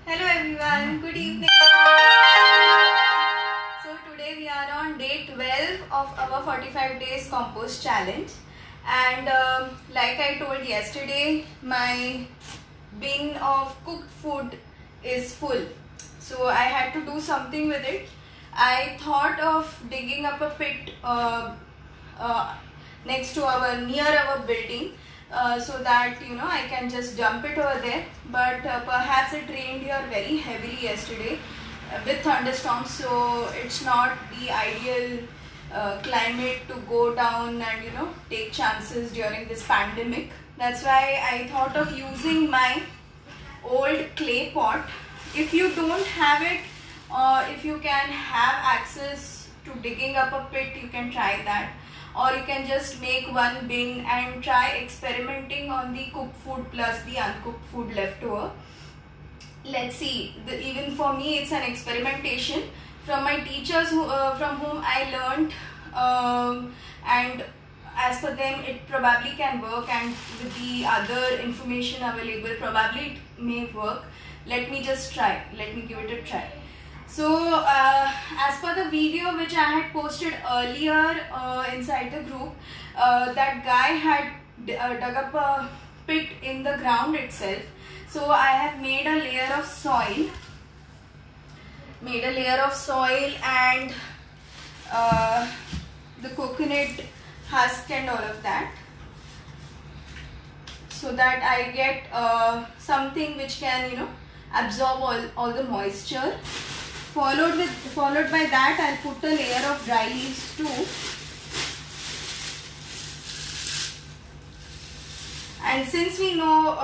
Hello everyone, good evening. So today we are on day 12 of our 45 days compost challenge, and like I told yesterday, my bin of cooked food is full, so I had to do something with it. I thought of digging up a pit next to near our building, so that I can just dump it over there. But perhaps it rained here very heavily yesterday with thunderstorms, so it's not the ideal climate to go down and take chances during this pandemic. That's why I thought of using my old clay pot. If you don't have it, if you can have access to digging up a pit, you can try that, or you can just make one bin and try experimenting on the cooked food plus the uncooked food leftover. Let's see, even for me it's an experimentation from my teachers from whom I learned, and as per them it probably can work, and with the other information available probably it may work. Let me just try, let me give it a try. So as per the video which I had posted earlier inside the group, that guy had dug up a pit in the ground itself. So I have made a layer of soil, and the coconut husk and all of that, so that I get something which can absorb all the moisture. Followed by that, I'll put a layer of dry leaves too. And since we know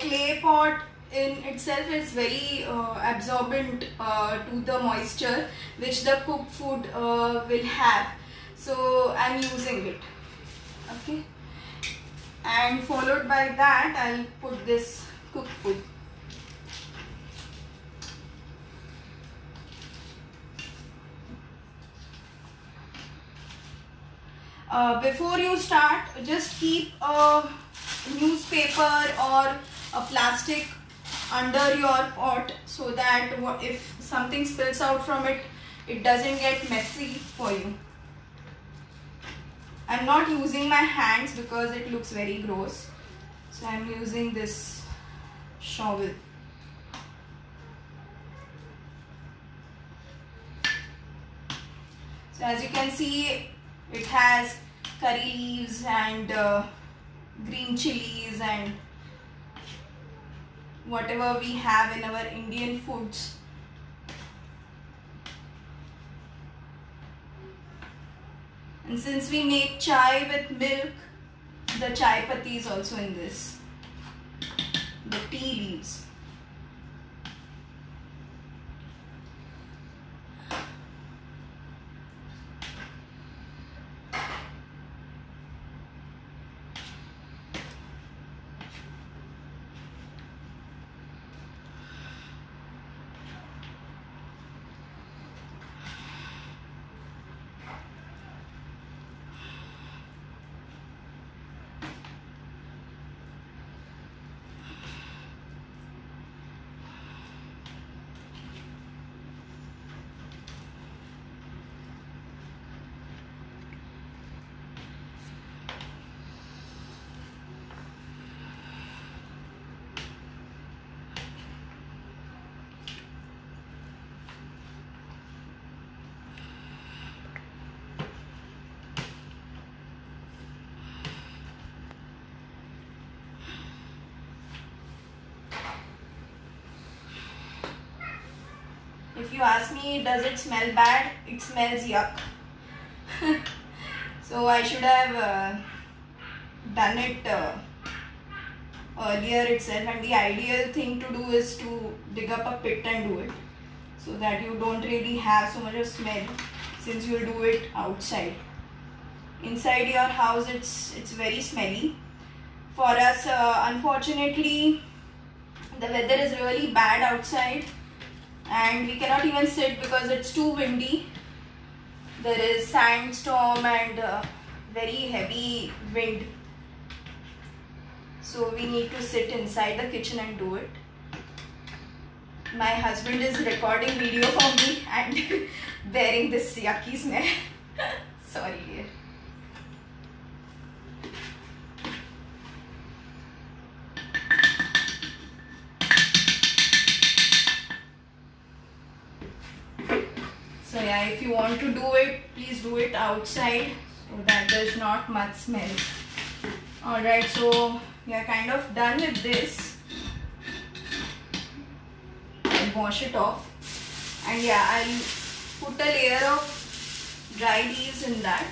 clay pot in itself is very absorbent to the moisture which the cooked food will have, so I'm using it. Okay. And followed by that, I'll put this cooked food. Before you start, just keep a newspaper or a plastic under your pot, so that if something spills out from it, it doesn't get messy for you. I'm not using my hands because it looks very gross, so I'm using this shovel. So as you can see, it has curry leaves and green chilies and whatever we have in our Indian foods. And since we make chai with milk, the chai patti is also in this, the tea leaves. If you ask me, does it smell bad? It smells yuck. So I should have done it earlier itself, and the ideal thing to do is to dig up a pit and do it, so that you don't really have so much of smell, since you'll do it outside. Inside your house it's very smelly. For us, unfortunately, the weather is really bad outside, and we cannot even sit because it's too windy. There is sandstorm and very heavy wind, so we need to sit inside the kitchen and do it. my husband is recording video for me and bearing this yucky smell. Sorry dear. So yeah, if you want to do it, please do it outside so that there's not much smell. Alright, so we are kind of done with this. I'll wash it off. And yeah, I'll put a layer of dry leaves in that.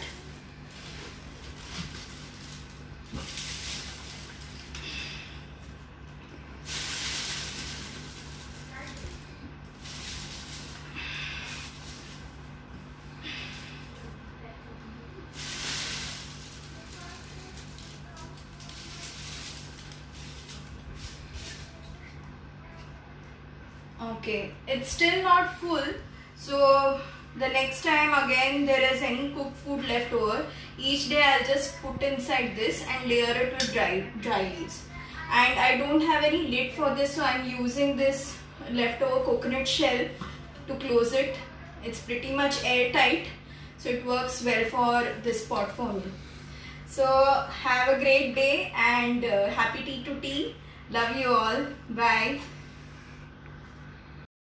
Okay, it's still not full, so the next time again there is any cooked food left over, each day I'll just put inside this and layer it with dry leaves. And I don't have any lid for this, so I'm using this leftover coconut shell to close it. It's pretty much airtight, so it works well for this pot for me. So have a great day and happy tea to tea. Love you all. Bye.